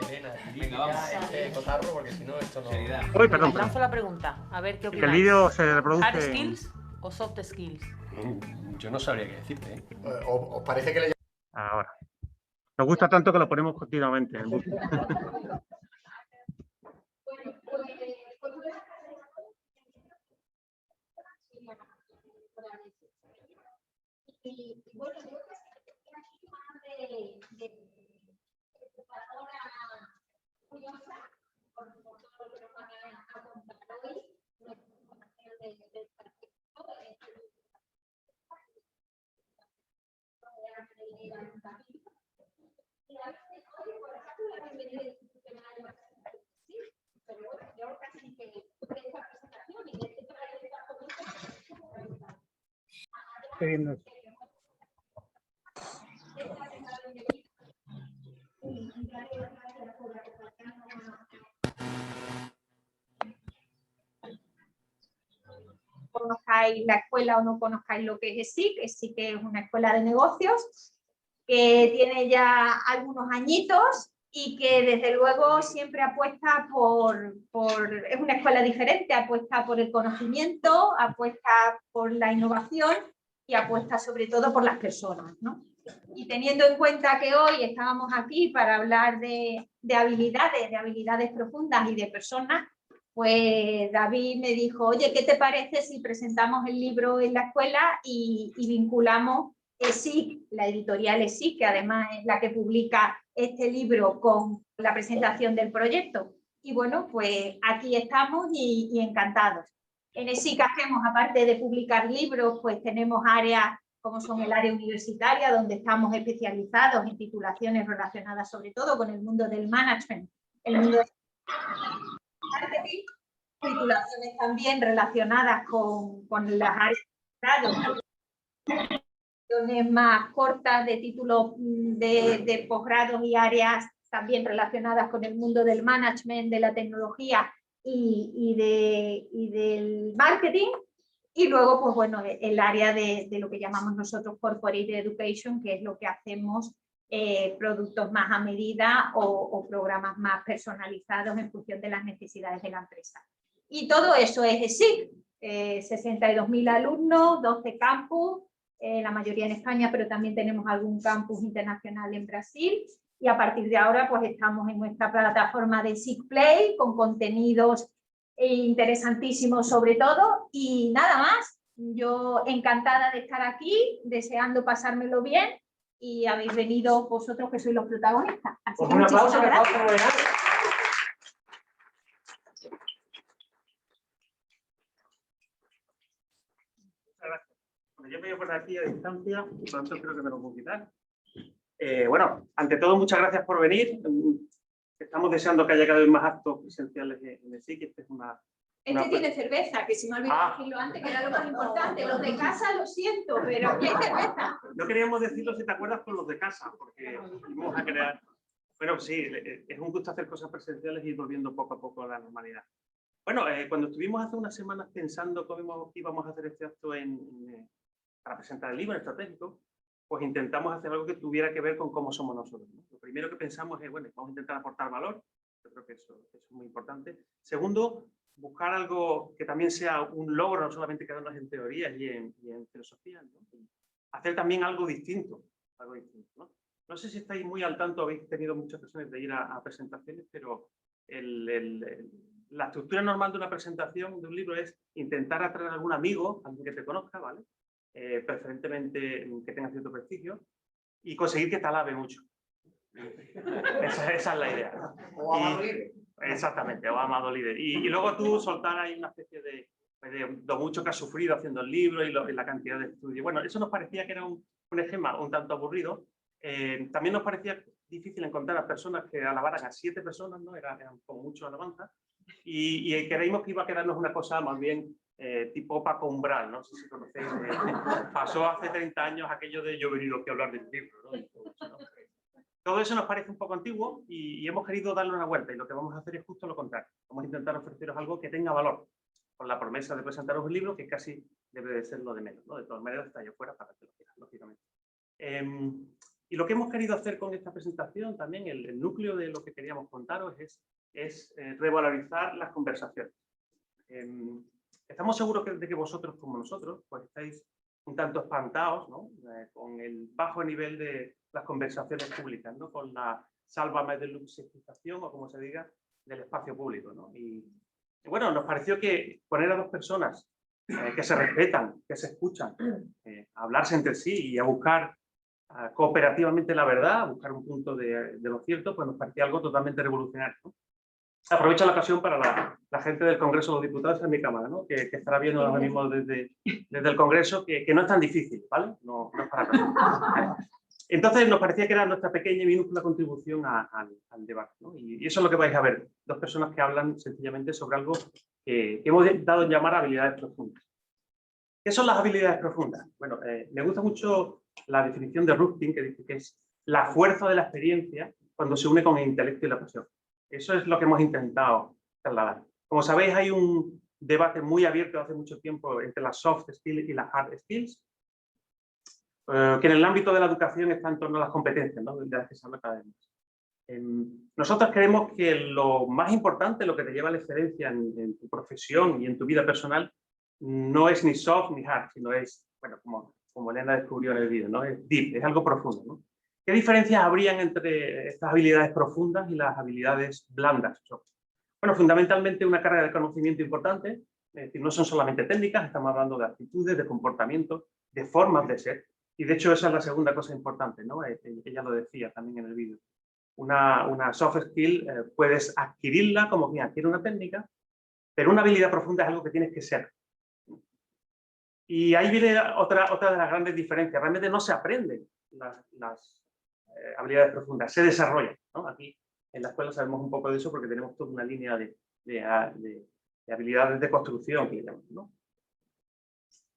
Elena, venga, vamos. este cotarro, porque si no, esto no... Uy, perdón. Lanzo la pregunta, a ver qué Que opináis. el vídeo se reproduce. ¿Hard skills o soft skills? Yo no sabría qué decirte, ¿eh? ¿Os parece que le Ahora. Nos gusta tanto que lo ponemos continuamente. Y bueno, yo creo que de educadora curiosa por todo lo que nos van a contar hoy, nuestra información del partido, y a veces hoy, por ejemplo, la bienvenida institucional, sí, pero bueno, yo casi que de esta presentación y de este trabajo de esta comisión, Estoy viendo. Conozcáis la escuela o no conozcáis lo que es ESIC es una escuela de negocios que tiene ya algunos añitos y que desde luego siempre apuesta es una escuela diferente, apuesta por el conocimiento, apuesta por la innovación y apuesta sobre todo por las personas, ¿no? Y teniendo en cuenta que hoy estábamos aquí para hablar de habilidades profundas y de personas, pues David me dijo, oye, ¿qué te parece si presentamos el libro en la escuela y vinculamos ESIC, la editorial ESIC, que además es la que publica este libro con la presentación del proyecto? Y bueno, pues aquí estamos y encantados. En ESIC hacemos, aparte de publicar libros, pues tenemos áreas como son el área universitaria, donde estamos especializados en titulaciones relacionadas sobre todo con el mundo del management, el mundo del marketing, titulaciones también relacionadas con las áreas de titulaciones más cortas de títulos de posgrados y áreas también relacionadas con el mundo del management, de la tecnología y del marketing. Y luego, pues bueno, el área de lo que llamamos nosotros Corporate Education, que es lo que hacemos, productos más a medida o programas más personalizados en función de las necesidades de la empresa. Y todo eso es ESIC, 62.000 alumnos, 12 campus, la mayoría en España, pero también tenemos algún campus internacional en Brasil. Y a partir de ahora, pues estamos en nuestra plataforma de ESIC Play, con contenidos interesantísimos sobre todo, y nada más. Yo encantada de estar aquí, deseando pasármelo bien, y habéis venido vosotros que sois los protagonistas. Así Pues que un aplauso, muchísimas gracias. Bueno, yo me voy a poner aquí a distancia, y por tanto creo que me lo puedo quitar. Bueno, ante todo, muchas gracias por venir. Estamos deseando que haya cada vez más actos presenciales en ESIC. Este es tiene cerveza, que si me olvidé decirlo antes, que era lo más importante. Los de casa lo siento, pero aquí hay cerveza. No queríamos decirlo, si te acuerdas, con los de casa, porque vamos a crear... Pero sí, es un gusto hacer cosas presenciales y ir volviendo poco a poco a la normalidad. Bueno, cuando estuvimos hace unas semanas pensando cómo íbamos a hacer este acto para presentar el libro estratégico, pues intentamos hacer algo que tuviera que ver con cómo somos nosotros, ¿no? Lo primero que pensamos es, bueno, vamos a intentar aportar valor. Yo creo que eso es muy importante. Segundo, buscar algo que también sea un logro, no solamente quedarnos en teorías y en filosofía, ¿no? Hacer también algo distinto, ¿no? No sé si estáis muy al tanto, habéis tenido muchas ocasiones de ir a presentaciones, pero la estructura normal de una presentación de un libro es intentar atraer a algún amigo, alguien que te conozca, ¿vale? Preferentemente que tenga cierto prestigio, y conseguir que te alabe mucho. Esa es la idea, ¿no? O amado líder. Exactamente, o amado líder. Y luego tú soltar ahí una especie de lo mucho que has sufrido haciendo el libro y la cantidad de estudios. Bueno, eso nos parecía que era un esquema un tanto aburrido. También nos parecía difícil encontrar a personas que alabaran a 7 personas, ¿no? Eran como mucho alabanza. Y creímos que iba a quedarnos una cosa más bien tipo Paco Umbral, no sé si conocéis. Pasó hace 30 años aquello de yo he venido aquí a hablar del libro, ¿no? Todo eso nos parece un poco antiguo y hemos querido darle una vuelta, y lo que vamos a hacer es justo lo contrario. Vamos a intentar ofreceros algo que tenga valor, con la promesa de presentaros un libro que casi debe de ser lo de menos, ¿no? De todas maneras está allá afuera para que lo quieran, lógicamente. Y Y lo que hemos querido hacer con esta presentación también, el núcleo de lo que queríamos contaros es revalorizar las conversaciones. Estamos seguros de que vosotros, como nosotros, pues estáis un tanto espantados, ¿no? Con el bajo nivel de las conversaciones públicas, ¿no? Con la sálvame de luxificación, o como se diga, del espacio público, ¿no? Y bueno, nos pareció que poner a dos personas que se respetan, que se escuchan, a hablarse entre sí y a buscar cooperativamente la verdad, a buscar un punto de lo cierto, pues nos parecía algo totalmente revolucionario, ¿no? Aprovecho la ocasión para la gente del Congreso de los Diputados en mi cámara, ¿no? que estará viendo ahora mismo desde el Congreso, que no es tan difícil, ¿vale? No es para tanto. Entonces nos parecía que era nuestra pequeña y minúscula contribución al debate, ¿no? Y eso es lo que vais a ver, dos personas que hablan sencillamente sobre algo que hemos dado en llamar habilidades profundas. ¿Qué son las habilidades profundas? Bueno, me gusta mucho la definición de Rufkin, que dice que es la fuerza de la experiencia cuando se une con el intelecto y la pasión. Eso es lo que hemos intentado trasladar. Como sabéis, hay un debate muy abierto hace mucho tiempo entre las soft skills y las hard skills, que en el ámbito de la educación está en torno a las competencias, ¿no? De las que se habla cada vez más. Nosotros creemos que lo más importante, lo que te lleva a la excelencia en tu profesión y en tu vida personal, no es ni soft ni hard, sino es, bueno, como Elena descubrió en el vídeo, ¿no? Es deep, es algo profundo, ¿no? ¿Qué diferencias habrían entre estas habilidades profundas y las habilidades blandas? Bueno, fundamentalmente una carga de conocimiento importante, es decir, no son solamente técnicas, estamos hablando de actitudes, de comportamientos, de formas de ser, y de hecho esa es la segunda cosa importante, ¿no? Ella lo decía también en el vídeo. Una soft skill puedes adquirirla como quien adquiere una técnica, pero una habilidad profunda es algo que tienes que ser. Y ahí viene otra de las grandes diferencias. Realmente no se aprenden las habilidades profundas, se desarrollan, ¿no? Aquí en la escuela sabemos un poco de eso porque tenemos toda una línea de habilidades de construcción, que llamamos, ¿no?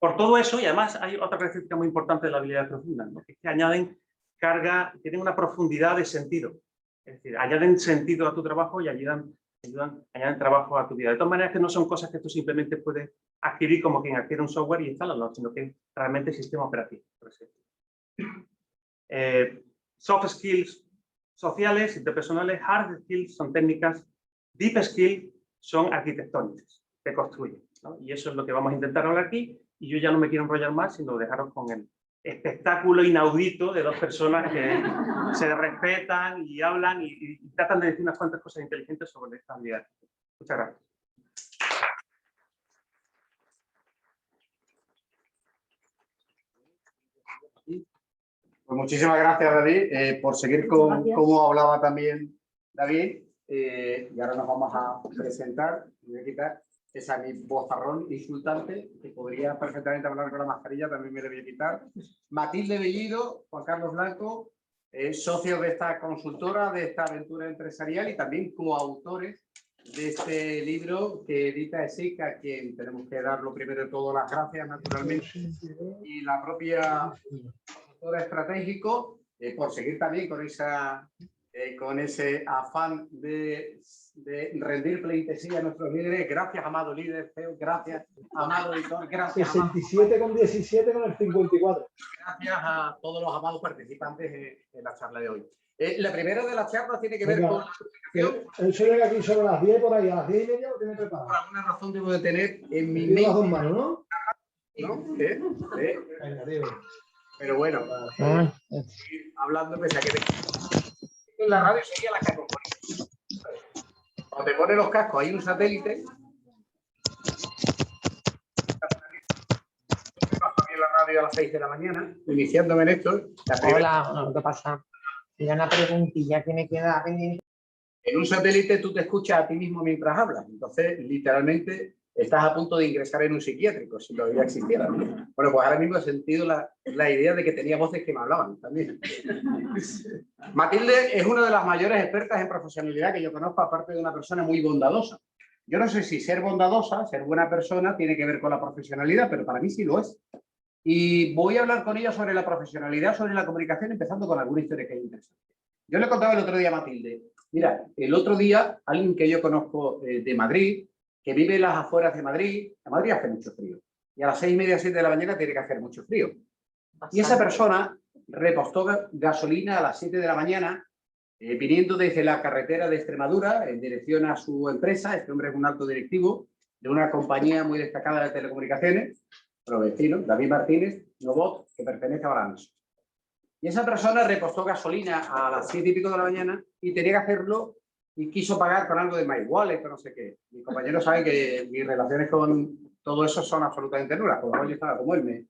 Por todo eso, y además hay otra característica muy importante de la habilidad profunda, ¿no? Que es que añaden carga, tienen una profundidad de sentido. Es decir, añaden sentido a tu trabajo y añaden trabajo a tu vida. De todas maneras, que no son cosas que tú simplemente puedes adquirir como quien adquiere un software y instalarlo, sino que es realmente sistema operativo, por ejemplo. Soft skills sociales, interpersonales, hard skills son técnicas, deep skills son arquitectónicas, te construyen, ¿no? Y eso es lo que vamos a intentar hablar aquí, y yo ya no me quiero enrollar más, sino dejaros con el espectáculo inaudito de dos personas que se respetan y hablan y tratan de decir unas cuantas cosas inteligentes sobre esta habilidad. Muchas gracias. Pues muchísimas gracias, David, por seguir con cómo hablaba también David. Y ahora nos vamos a presentar. Voy a quitar esa mi vozarrón insultante, que podría perfectamente hablar con la mascarilla, también me le voy a quitar. Matilde Bellido, Juan Carlos Blanco, socios de esta consultora, de esta aventura empresarial y también coautores de este libro que edita ESIC, a quien tenemos que dar lo primero de todo las gracias, naturalmente, y la propia consultora estratégico, por seguir también con ese afán de rendir pleitesía a nuestros líderes. Gracias, amado líder, CEO, gracias, amado editor, gracias. 67,17 con el 54. Gracias a todos los amados participantes en la charla de hoy. La primera de las charlas tiene que ver con la comunicación. Eso llega aquí sobre las 10 por ahí, a las 10:30 lo tiene preparado. Por alguna razón debo de tener en mi mente. Las dos manos, ¿no? ¿No? Venga, tío. Pero bueno, hablando pese a que en la radio sería la cacofonía. Cuando te pones los cascos hay un satélite. En la radio a las 6 de la mañana, iniciándome en esto. Hola, ¿qué pasa? Mira, una preguntilla que me queda pendiente. En un satélite tú te escuchas a ti mismo mientras hablas. Entonces, literalmente, estás a punto de ingresar en un psiquiátrico, si todavía existiera. Bueno, pues ahora mismo he sentido la idea de que tenía voces que me hablaban también. Matilde es una de las mayores expertas en profesionalidad que yo conozco, aparte de una persona muy bondadosa. Yo no sé si ser bondadosa, ser buena persona, tiene que ver con la profesionalidad, pero para mí sí lo es. Y voy a hablar con ella sobre la profesionalidad, sobre la comunicación, empezando con alguna historia que es interesante. Yo le contaba el otro día a Matilde, mira, el otro día alguien que yo conozco de Madrid, que vive en las afueras de Madrid, en Madrid hace mucho frío, y a las 6:30, 7 de la mañana tiene que hacer mucho frío. Y esa persona repostó gasolina a las 7 de la mañana, viniendo desde la carretera de Extremadura en dirección a su empresa. Este hombre es un alto directivo de una compañía muy destacada de telecomunicaciones, los vecinos, David Martínez, Novot, que pertenece a Orange. Y esa persona repostó gasolina a las 7 y pico de la mañana y tenía que hacerlo y quiso pagar con algo de MyWallet o no sé qué. Mis compañeros saben que mis relaciones con todo eso son absolutamente nulas, como yo estaba como él.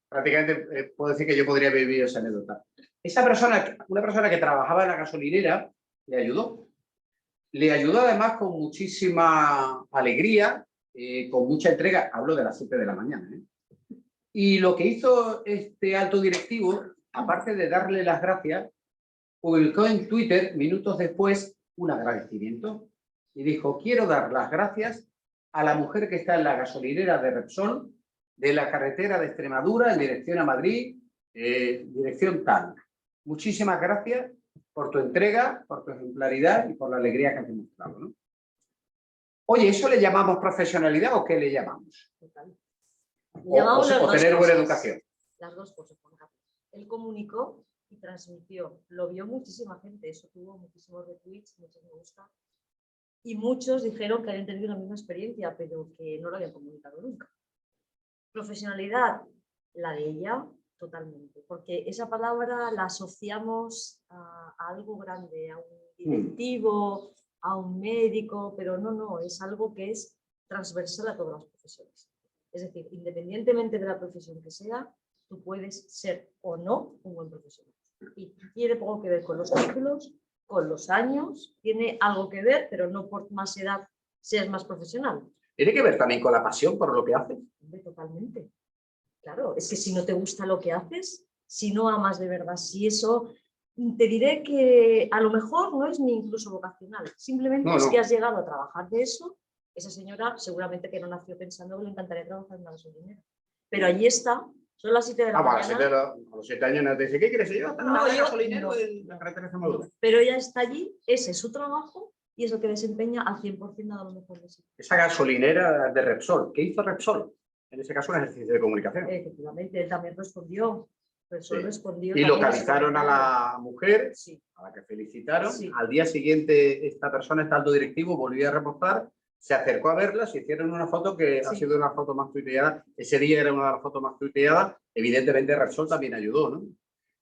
Prácticamente puedo decir que yo podría haber vivido esa anécdota. Esa persona, una persona que trabajaba en la gasolinera, le ayudó. Le ayudó además con muchísima alegría, con mucha entrega. Hablo de las 7 de la mañana. Y lo que hizo este alto directivo, aparte de darle las gracias, publicó en Twitter, minutos después, un agradecimiento. Y dijo, quiero dar las gracias a la mujer que está en la gasolinera de Repsol, de la carretera de Extremadura, en dirección a Madrid, dirección tal. Muchísimas gracias por tu entrega, por tu ejemplaridad y por la alegría que has demostrado, ¿no? Oye, ¿eso le llamamos profesionalidad o qué le llamamos? O tener buena educación. Las dos cosas, Juan Carlos. Él comunicó y transmitió. Lo vio muchísima gente. Eso tuvo muchísimos retweets, muchos me gusta. Y muchos dijeron que habían tenido la misma experiencia, pero que no lo habían comunicado nunca. Profesionalidad, la de ella, totalmente. Porque esa palabra la asociamos a algo grande, a un directivo, a un médico, pero no, es algo que es transversal a todas las profesiones. Es decir, independientemente de la profesión que sea, tú puedes ser o no un buen profesional. Y tiene poco que ver con los títulos, con los años, tiene algo que ver, pero no por más edad seas más profesional. ¿Tiene que ver también con la pasión por lo que haces? Totalmente. Claro, es que si no te gusta lo que haces, si no amas de verdad, si eso, te diré que a lo mejor no es ni incluso vocacional, simplemente es que has llegado a trabajar de eso. Esa señora seguramente que no nació pensando que le encantaría trabajar en una gasolinera. Pero allí está, son las 7 de la mañana. A los 7 años no te dice, ¿qué quieres? Yo gasolinero en la carretera de Extremadura. Pero ella está allí, ese es su trabajo y es lo que desempeña al 100% a lo mejor de sí. Esa gasolinera de Repsol, ¿qué hizo Repsol? En ese caso un ejercicio de comunicación. Efectivamente, él también respondió. Repsol respondió. Y localizaron a la mujer, a la que felicitaron. Al día siguiente esta persona, este alto directivo, volvió a repostar. Se acercó a verla, se hicieron una foto que ha sido una foto más tuiteada. Ese día era una de las fotos más tuiteadas. Evidentemente Repsol también ayudó, ¿no?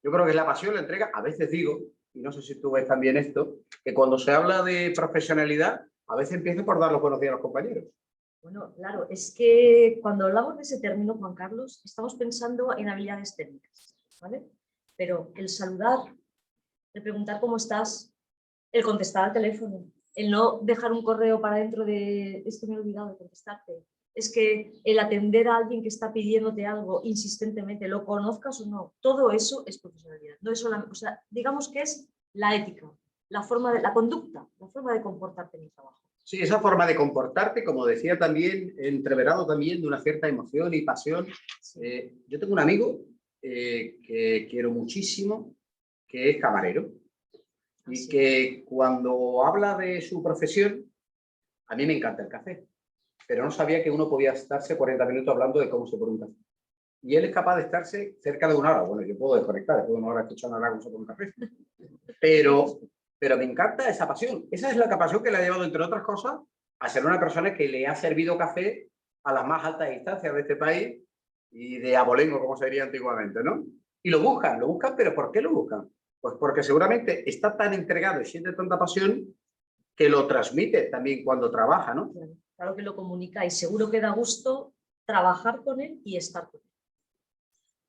Yo creo que es la pasión, la entrega. A veces digo, y no sé si tú ves también esto, que cuando se habla de profesionalidad, a veces empiezo por dar los buenos días a los compañeros. Bueno, claro, es que cuando hablamos de ese término, Juan Carlos, estamos pensando en habilidades técnicas, ¿vale? Pero el saludar, el preguntar cómo estás, el contestar al teléfono, el no dejar un correo para dentro de es que me he olvidado de contestarte, es que el atender a alguien que está pidiéndote algo insistentemente, lo conozcas o no, todo eso es profesionalidad. No es solamente, o sea, digamos que es la ética, la forma de la conducta, la forma de comportarte en el trabajo. Sí, esa forma de comportarte, como decía también, entreverado también de una cierta emoción y pasión. Yo tengo un amigo que quiero muchísimo, que es camarero. Y que cuando habla de su profesión, a mí me encanta el café, pero no sabía que uno podía estarse 40 minutos hablando de cómo se pone un café. Y él es capaz de estarse cerca de una hora. Bueno, yo puedo desconectar, después de una hora escuchando hablar cómo se pone un café. Pero me encanta esa pasión. Esa es la pasión que le ha llevado, entre otras cosas, a ser una persona que le ha servido café a las más altas instancias de este país y de abolengo, como se diría antiguamente, ¿no? Y lo buscan, pero ¿por qué lo buscan? Pues porque seguramente está tan entregado y siente tanta pasión que lo transmite también cuando trabaja, ¿no? Claro que lo comunica y seguro que da gusto trabajar con él y estar con él.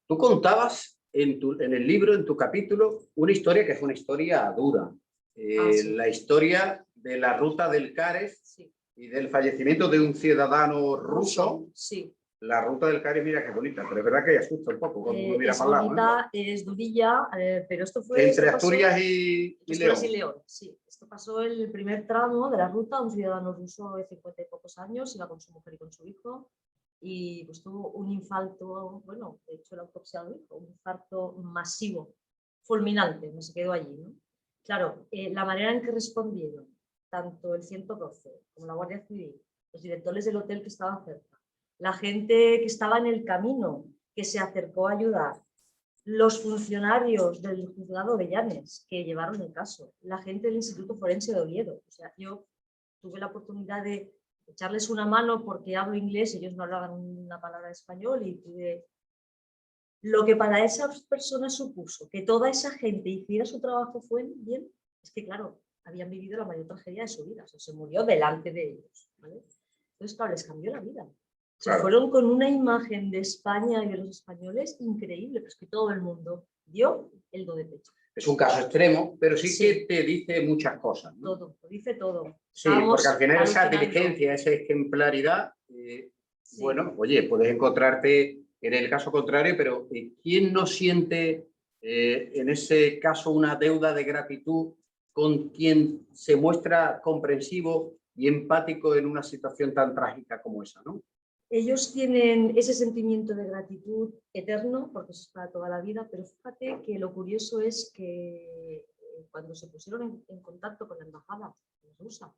Tú contabas en el libro, en tu capítulo, una historia que es una historia dura. La historia de la ruta del Cares y del fallecimiento de un ciudadano ruso. Sí. La ruta del Cares, mira qué bonita, pero es verdad que asusta un poco cuando uno mira para el lado. Bonita, es durilla, pero esto fue... Entre Asturias y León. Sí, esto pasó el primer tramo de la ruta, un ciudadano ruso de 50 y pocos años, iba con su mujer y con su hijo, y pues tuvo un infarto, bueno, de hecho la autopsia lo dijo, un infarto masivo, fulminante, no se quedó allí, ¿no? Claro, la manera en que respondieron, tanto el 112 como la Guardia Civil, los directores del hotel que estaba cerca, la gente que estaba en el camino, que se acercó a ayudar, los funcionarios del juzgado de Llanes que llevaron el caso, la gente del Instituto Forense de Oviedo. O sea, yo tuve la oportunidad de echarles una mano porque hablo inglés, ellos no hablaban una palabra de español y pude... Lo que para esas personas supuso que toda esa gente hiciera su trabajo bien, es que claro, habían vivido la mayor tragedia de su vida, o sea, se murió delante de ellos, ¿vale? Entonces, claro, les cambió la vida. Se fueron con una imagen de España y de los españoles increíble, pero es que todo el mundo dio el do de pecho. Es un caso extremo, pero sí que te dice muchas cosas, ¿no? Todo, lo dice todo. Sí, porque al final esa diligencia, esa ejemplaridad, bueno, oye, puedes encontrarte en el caso contrario, pero ¿quién no siente en ese caso una deuda de gratitud con quien se muestra comprensivo y empático en una situación tan trágica como esa, ¿no? Ellos tienen ese sentimiento de gratitud eterno, porque eso es para toda la vida, pero fíjate que lo curioso es que cuando se pusieron en contacto con la embajada rusa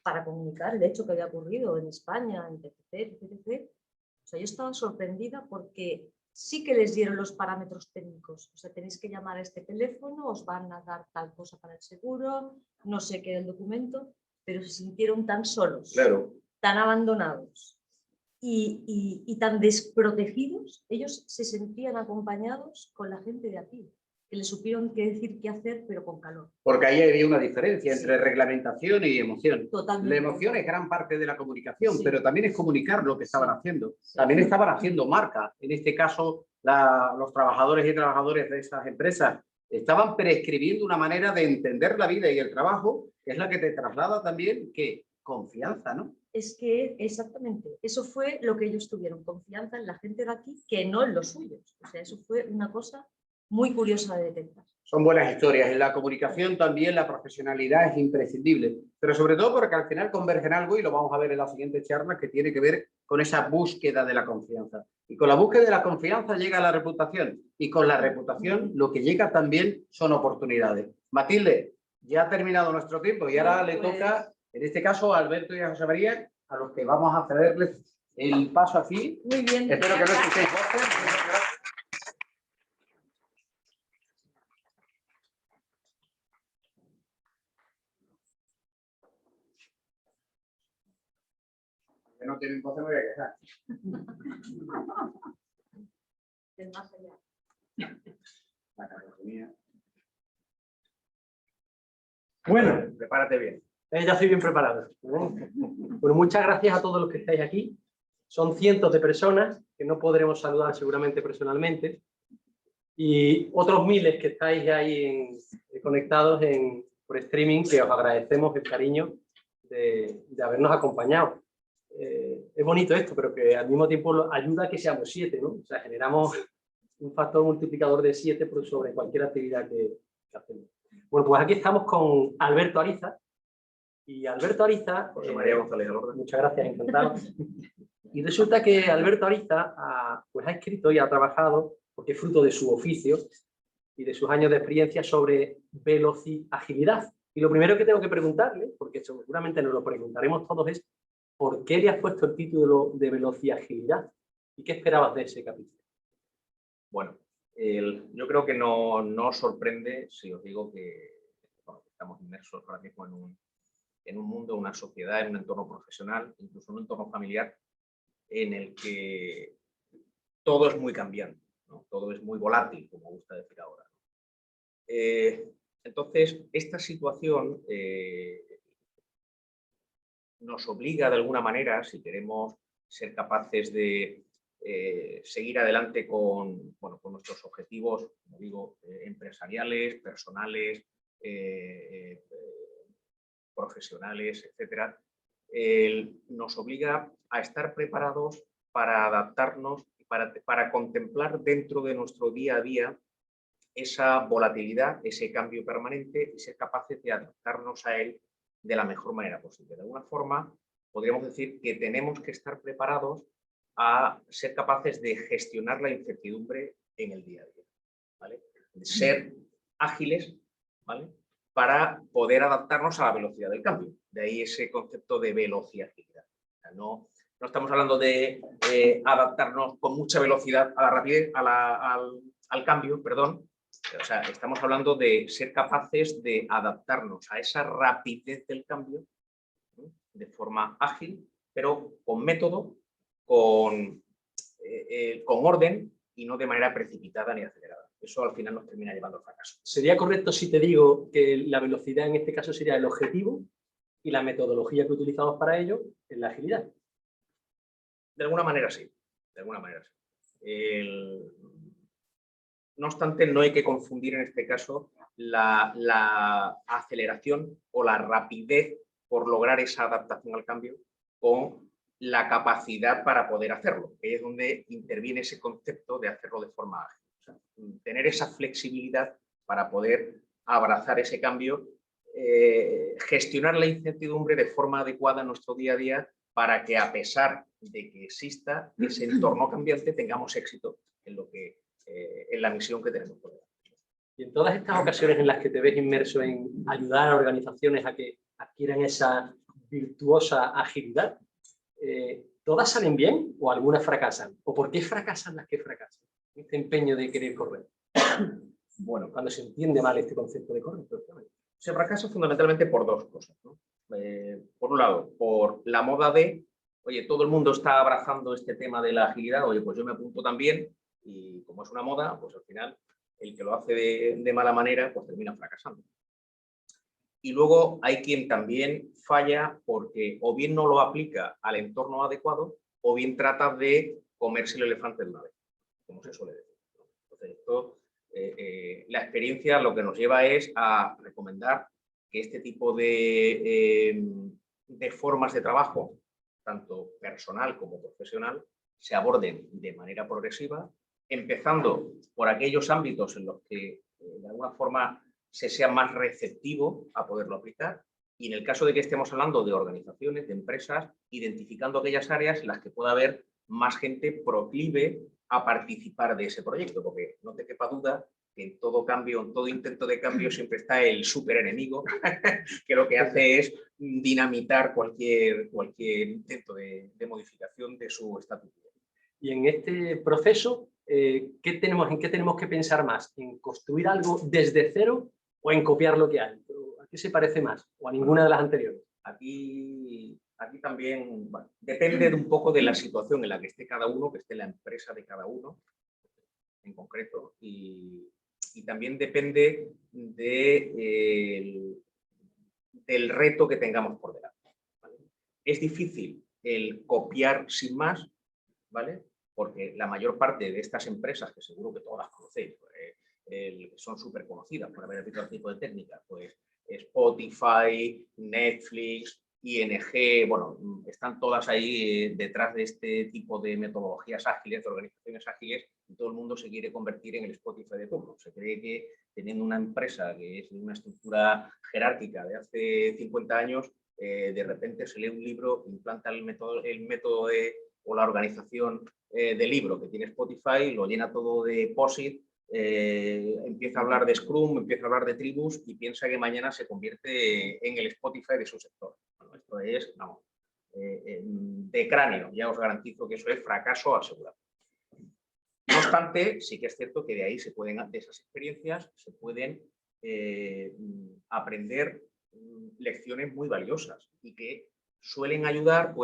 para comunicar el hecho que había ocurrido en España, en TCC, etc., o sea, yo estaba sorprendida porque sí que les dieron los parámetros técnicos. O sea, tenéis que llamar a este teléfono, os van a dar tal cosa para el seguro, no sé qué el documento, pero se sintieron tan solos, claro, tan abandonados y tan desprotegidos. Ellos se sentían acompañados con la gente de aquí, que les supieron qué decir, qué hacer, pero con calor. Porque ahí había una diferencia entre reglamentación y emoción. Totalmente. La emoción es gran parte de la comunicación, Sí. pero también es comunicar lo que estaban haciendo. Sí. También estaban haciendo marca. En este caso, los trabajadores y trabajadoras de esas empresas estaban prescribiendo una manera de entender la vida y el trabajo, que es la que te traslada también que confianza, ¿no? Es que exactamente, eso fue lo que ellos tuvieron, confianza en la gente de aquí, que no en los suyos. O sea, eso fue una cosa muy curiosa de detectar. Son buenas historias. En la comunicación también la profesionalidad es imprescindible, pero sobre todo porque al final convergen algo, y lo vamos a ver en la siguiente charla, que tiene que ver con esa búsqueda de la confianza. Y con la búsqueda de la confianza llega la reputación, y con la reputación lo que llega también son oportunidades. Matilde, ya ha terminado nuestro tiempo y ahora le toca, en este caso, a Alberto y a José María, a los que vamos a cederles el paso aquí. Muy bien. Espero que no escuchéis voces. Que no tienen voces, me voy a quejar. Del más allá. La cacofonía. Bueno, Prepárate bien. ya estoy bien preparado. Bueno, muchas gracias a todos los que estáis aquí. Son cientos de personas que no podremos saludar seguramente personalmente, y otros miles que estáis ahí conectados por streaming, que os agradecemos el cariño de habernos acompañado. Es bonito esto, pero que al mismo tiempo ayuda a que seamos 7, ¿no? O sea, generamos un factor multiplicador de 7 sobre cualquier actividad que hacemos. Bueno, pues aquí estamos con Alberto Ariza. Y Alberto Ariza... José María González Alorda. Muchas gracias, encantado. Y resulta que Alberto Ariza pues ha escrito y ha trabajado, porque es fruto de su oficio y de sus años de experiencia, sobre agilidad. Y lo primero que tengo que preguntarle, porque seguramente nos lo preguntaremos todos, es ¿por qué le has puesto el título de agilidad? ¿Y qué esperabas de ese capítulo? Bueno, yo creo que no os sorprende si os digo que estamos inmersos ahora mismo en un mundo, una sociedad, en un entorno profesional, incluso en un entorno familiar, en el que todo es muy cambiante, ¿no? Todo es muy volátil, como gusta decir ahora. Entonces, esta situación nos obliga de alguna manera, si queremos ser capaces de seguir adelante con nuestros objetivos, como digo, empresariales, personales, profesionales, etcétera, nos obliga a estar preparados para adaptarnos, para contemplar dentro de nuestro día a día esa volatilidad, ese cambio permanente, y ser capaces de adaptarnos a él de la mejor manera posible. De alguna forma, podríamos decir que tenemos que estar preparados a ser capaces de gestionar la incertidumbre en el día a día, ¿vale? Ser ágiles, ¿vale?, para poder adaptarnos a la velocidad del cambio. De ahí ese concepto de velocidad. O sea, no estamos hablando de adaptarnos con mucha velocidad a la rapidez, al cambio, perdón. O sea, estamos hablando de ser capaces de adaptarnos a esa rapidez del cambio, ¿no?, de forma ágil, pero con método, con orden y no de manera precipitada ni acelerada. Eso al final nos termina llevando al fracaso. ¿Sería correcto si te digo que la velocidad en este caso sería el objetivo y la metodología que utilizamos para ello es la agilidad? De alguna manera sí. De alguna manera sí. No obstante, no hay que confundir en este caso la aceleración o la rapidez por lograr esa adaptación al cambio con la capacidad para poder hacerlo, que es donde interviene ese concepto de hacerlo de forma ágil. O sea, tener esa flexibilidad para poder abrazar ese cambio, gestionar la incertidumbre de forma adecuada en nuestro día a día para que, a pesar de que exista ese entorno cambiante, tengamos éxito en lo que en la misión que tenemos por delante. Y en todas estas ocasiones en las que te ves inmerso en ayudar a organizaciones a que adquieran esa virtuosa agilidad, ¿todas salen bien o algunas fracasan? ¿O por qué fracasan las que fracasan? Este empeño de querer correr. Bueno, cuando se entiende mal este concepto de correr. Se fracasa fundamentalmente por dos cosas, ¿no? Por un lado, por la moda de, oye, todo el mundo está abrazando este tema de la agilidad, oye, pues yo me apunto también, y como es una moda, pues al final el que lo hace de mala manera, pues termina fracasando. Y luego hay quien también falla porque o bien no lo aplica al entorno adecuado o bien trata de comerse el elefante de una vez, como se suele decir. Entonces, esto, la experiencia lo que nos lleva es a recomendar que este tipo de formas de trabajo, tanto personal como profesional, se aborden de manera progresiva, empezando por aquellos ámbitos en los que de alguna forma se sea más receptivo a poderlo aplicar, y en el caso de que estemos hablando de organizaciones, de empresas, identificando aquellas áreas en las que pueda haber más gente proclive a participar de ese proyecto, porque no te quepa duda que en todo cambio, en todo intento de cambio siempre está el superenemigo que lo que hace es dinamitar cualquier intento de modificación de su estatus. Y en este proceso, ¿en qué tenemos que pensar más? ¿En construir algo desde cero o en copiar lo que hay? ¿A qué se parece más? ¿O a ninguna de las anteriores? Aquí también, bueno, depende de un poco de la situación en la que esté cada uno, que esté la empresa de cada uno en concreto, y también depende del reto que tengamos por delante, ¿vale? Es difícil el copiar sin más, ¿vale? Porque la mayor parte de estas empresas, que seguro que todas conocéis, son súper conocidas por haber aplicado este tipo de técnicas, pues Spotify, Netflix, ING, bueno, están todas ahí detrás de este tipo de metodologías ágiles, de organizaciones ágiles, y todo el mundo se quiere convertir en el Spotify de turno. Se cree que teniendo una empresa que es de una estructura jerárquica de hace 50 años, de repente se lee un libro, implanta el método o la organización del libro que tiene Spotify, lo llena todo de POSIT, empieza a hablar de Scrum, empieza a hablar de tribus y piensa que mañana se convierte en el Spotify de su sector. Bueno, esto es de cráneo, ya os garantizo que eso es fracaso asegurado. No obstante, sí que es cierto que de ahí de esas experiencias se pueden aprender lecciones muy valiosas y que pueden ayudar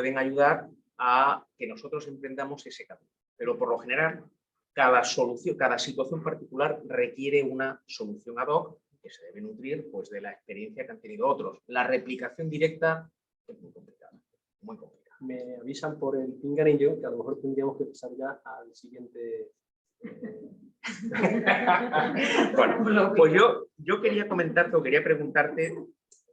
a que nosotros emprendamos ese camino. Pero por lo general, cada situación particular requiere una solución ad hoc que se debe nutrir, pues, de la experiencia que han tenido otros. La replicación directa es muy complicada, muy complicada. Me avisan por el pinganillo que a lo mejor tendríamos que pasar ya al siguiente. Bueno, pues yo quería comentarte o quería preguntarte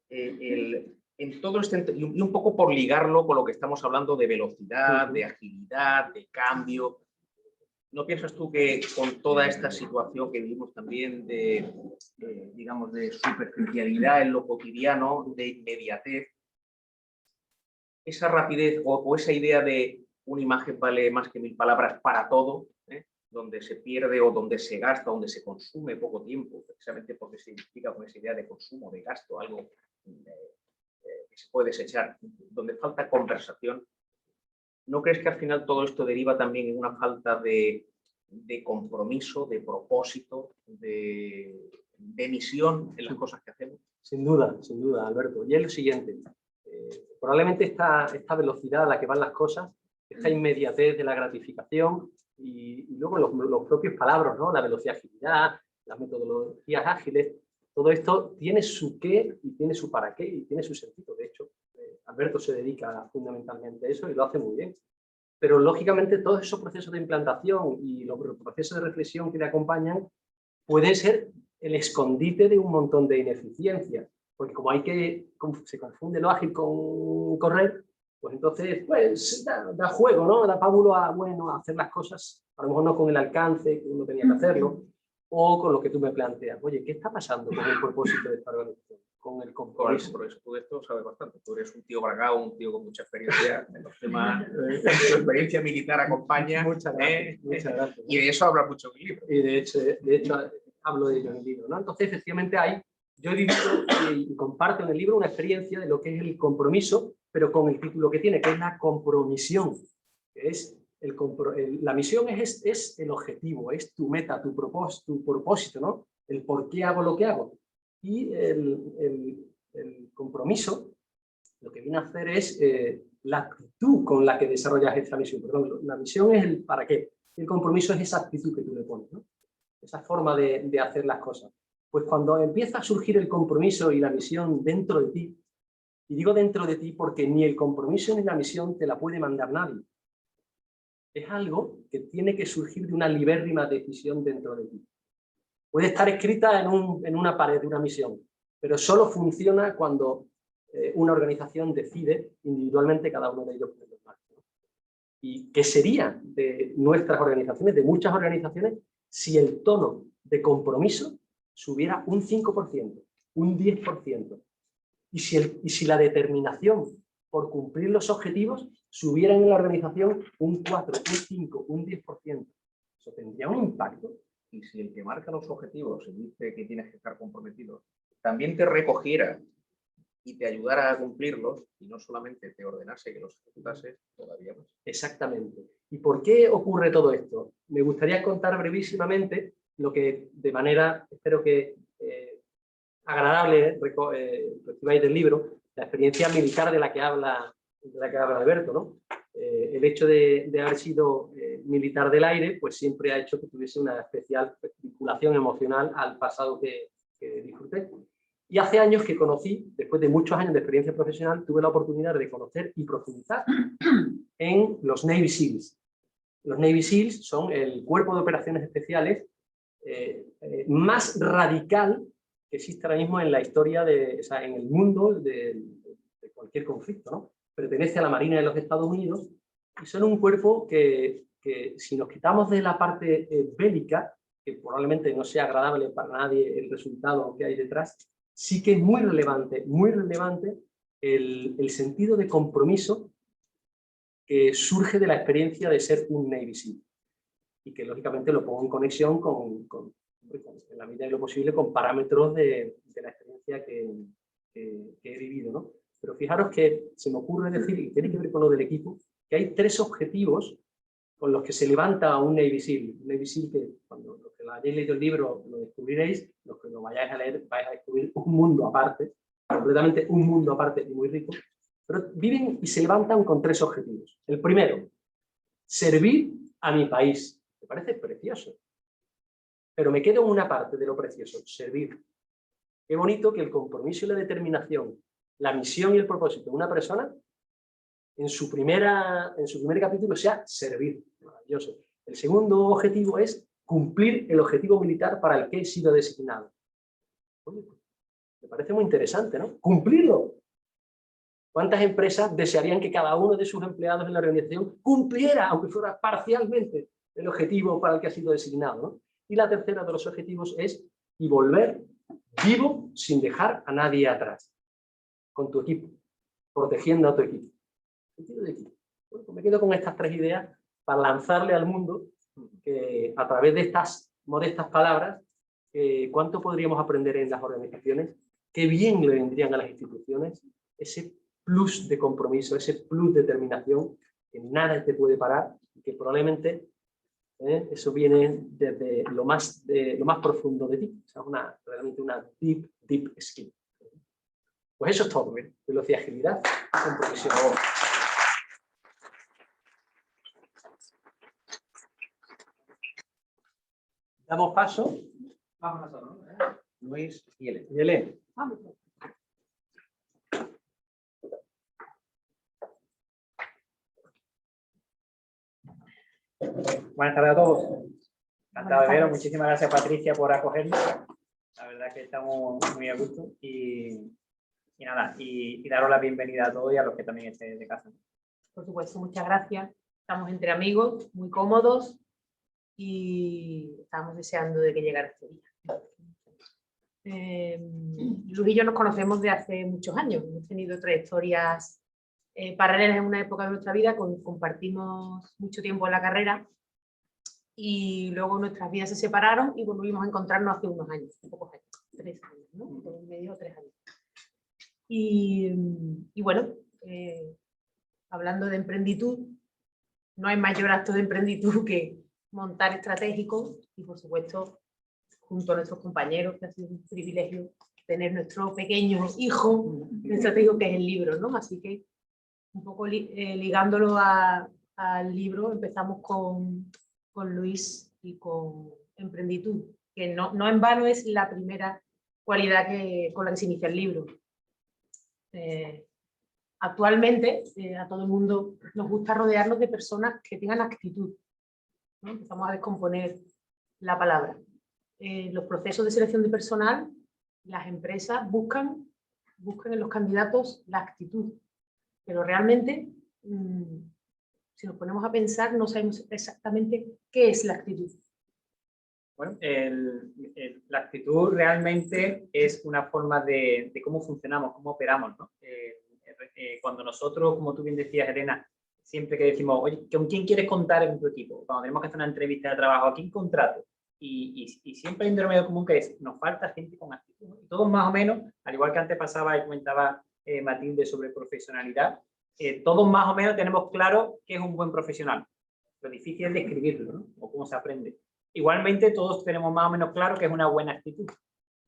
en todo este, y un poco por ligarlo con lo que estamos hablando de velocidad, de agilidad, de cambio. ¿No piensas tú que con toda esta situación que vivimos también digamos, de superficialidad en lo cotidiano, de inmediatez, esa rapidez o esa idea de una imagen vale más que 1000 palabras para todo, donde se pierde o donde se gasta, donde se consume poco tiempo, precisamente porque se identifica con esa idea de consumo, de gasto, algo que se puede desechar, donde falta conversación? ¿No crees que al final todo esto deriva también en una falta de de compromiso, de propósito, de misión en las cosas que hacemos. Sin duda, Alberto. Y es lo siguiente, probablemente esta velocidad a la que van las cosas, esta inmediatez de la gratificación y luego los propios palabras, ¿no? La velocidad, agilidad, las metodologías ágiles, todo esto tiene su qué y tiene su para qué y tiene su sentido. De hecho, Alberto se dedica fundamentalmente a eso y lo hace muy bien. Pero lógicamente todos esos procesos de implantación y los procesos de reflexión que le acompañan pueden ser el escondite de un montón de ineficiencias. Porque como se confunde lo ágil con correr, pues entonces pues, da juego, ¿no? Da pábulo a hacer las cosas, a lo mejor no con el alcance que uno tenía que hacerlo, o con lo que tú me planteas. Oye, ¿qué está pasando con el propósito de esta organización? Con el compromiso. Por eso tú de esto sabes bastante. Tú eres un tío bragado, un tío con mucha experiencia en los temas. Tu experiencia militar acompaña. Muchas gracias. Y de eso habla mucho en el libro. Y de hecho hablo de ello en el libro, ¿no? Entonces, efectivamente, yo he vivido y comparto en el libro una experiencia de lo que es el compromiso, pero con el título que tiene, que es la compromisión, que es la misión es el objetivo, es tu meta, tu propósito, ¿no? El por qué hago lo que hago. Y el compromiso lo que viene a hacer es la actitud con la que desarrollas esta misión. Perdón, la misión es el para qué. El compromiso es esa actitud que tú le pones, ¿no? Esa forma de hacer las cosas. Pues cuando empieza a surgir el compromiso y la misión dentro de ti, y digo dentro de ti porque ni el compromiso ni la misión te la puede mandar nadie. Es algo que tiene que surgir de una libérrima decisión dentro de ti. Puede estar escrita en una pared de una misión, pero solo funciona cuando una organización decide individualmente cada uno de ellos ponerlo en marcha. ¿Y qué sería de nuestras organizaciones, de muchas organizaciones, si el tono de compromiso subiera un 5%, un 10%? Y si la determinación por cumplir los objetivos subiera en la organización un 4, un 5, un 10%. Eso tendría un impacto. Y si el que marca los objetivos y dice que tienes que estar comprometido, también te recogiera y te ayudara a cumplirlos, y no solamente te ordenase que los ejecutases, todavía más. Exactamente. ¿Y por qué ocurre todo esto? Me gustaría contar brevísimamente lo que de manera, espero que agradable, recibáis del libro, la experiencia militar de la que habla Alberto, ¿no? El hecho de haber sido militar del aire, pues siempre ha hecho que tuviese una especial vinculación emocional al pasado que disfruté. Y hace años que conocí, después de muchos años de experiencia profesional, tuve la oportunidad de conocer y profundizar en los Navy SEALs. Los Navy SEALs son el cuerpo de operaciones especiales más radical que existe ahora mismo en la historia, en el mundo de cualquier conflicto, ¿no? Pertenece a la Marina de los Estados Unidos y son un cuerpo que si nos quitamos de la parte bélica, que probablemente no sea agradable para nadie el resultado que hay detrás, sí que es muy relevante el sentido de compromiso que surge de la experiencia de ser un Navy SEAL y que lógicamente lo pongo en conexión en la medida de lo posible con parámetros de la experiencia que he vivido, ¿no? Pero fijaros que se me ocurre decir, y tiene que ver con lo del equipo, que hay 3 objetivos con los que se levanta un Navy SEAL. Un Navy SEAL que cuando los que lo hayáis leído el libro lo descubriréis, los que lo vayáis a leer vais a descubrir un mundo aparte, completamente un mundo aparte y muy rico, pero viven y se levantan con 3 objetivos. El primero, servir a mi país. Me parece precioso. Pero me quedo en una parte de lo precioso, servir. Qué bonito que el compromiso y la determinación, la misión y el propósito de una persona, en su primer capítulo sea servir. Maravilloso. El segundo objetivo es cumplir el objetivo militar para el que he sido designado. Oye, me parece muy interesante, ¿no? Cumplirlo. ¿Cuántas empresas desearían que cada uno de sus empleados en la organización cumpliera, aunque fuera parcialmente, el objetivo para el que ha sido designado, ¿no? Y la tercera de los objetivos es y volver vivo sin dejar a nadie atrás, con tu equipo, protegiendo a tu equipo. Sentido de equipo. Bueno, pues me quedo con estas 3 ideas para lanzarle al mundo que a través de estas modestas palabras, cuánto podríamos aprender en las organizaciones, qué bien le vendrían a las instituciones ese plus de compromiso, ese plus de determinación, que nada te puede parar y que probablemente Eso viene desde lo más profundo de ti. O sea, realmente una deep skill. Pues eso es todo. Velocidad y agilidad con profesión. Damos paso. Vamos a nosotros, ¿no? Luis y Elena. Y Elena. Vamos. Buenas tardes a todos. Encantado de veros. tardes. Muchísimas gracias, Patricia, por acogernos. La verdad que estamos muy a gusto. Y nada, y daros la bienvenida a todos y a los que también estén de casa. Por supuesto, muchas gracias. Estamos entre amigos, muy cómodos y estamos deseando de que llegara este día. Luis y yo nos conocemos de hace muchos años. Hemos tenido trayectorias paralelas en una época de nuestra vida, compartimos mucho tiempo en la carrera y luego nuestras vidas se separaron y volvimos a encontrarnos hace unos años, pocos años, 3 años, ¿no? Medio 3 años. Y bueno, hablando de emprenditud, no hay mayor acto de emprenditud que montar estratégico y por supuesto junto a nuestros compañeros, que ha sido un privilegio tener nuestro pequeño hijo estratégico que es el libro, ¿no? Así que un poco ligándolo al libro, empezamos con Luis y con emprenditud, que no en vano es la primera cualidad con la que se inicia el libro. Actualmente a todo el mundo nos gusta rodearnos de personas que tengan actitud, ¿no? Empezamos a descomponer la palabra. Los procesos de selección de personal, las empresas buscan en los candidatos la actitud, pero realmente si nos ponemos a pensar no sabemos exactamente qué es la actitud. Bueno, la actitud realmente es una forma de cómo funcionamos, cómo operamos, ¿no? Cuando nosotros, como tú bien decías, Elena, siempre que decimos, oye, ¿con quién quieres contar en tu equipo? Cuando tenemos que hacer una entrevista de trabajo, ¿a quién contrato? Y siempre hay un denominador común que es, nos falta gente con actitud, ¿no? Y todos más o menos, al igual que antes pasaba y comentaba Matilde sobre profesionalidad, todos más o menos tenemos claro qué es un buen profesional. Lo difícil es describirlo, ¿no? O cómo se aprende. Igualmente, todos tenemos más o menos claro que es una buena actitud,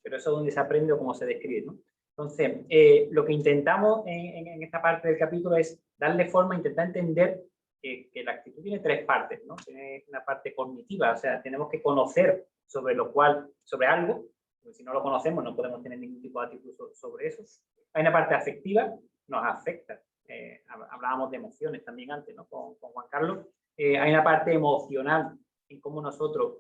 pero eso es donde se aprende o cómo se describe, ¿no? Entonces, lo que intentamos en esta parte del capítulo es darle forma, intentar entender que la actitud tiene 3 partes, ¿no? Tiene una parte cognitiva, o sea, tenemos que conocer sobre algo, porque si no lo conocemos no podemos tener ningún tipo de actitud sobre eso. Hay una parte afectiva, nos afecta. Hablábamos de emociones también antes, ¿no? Con Juan Carlos. Hay una parte emocional en cómo nosotros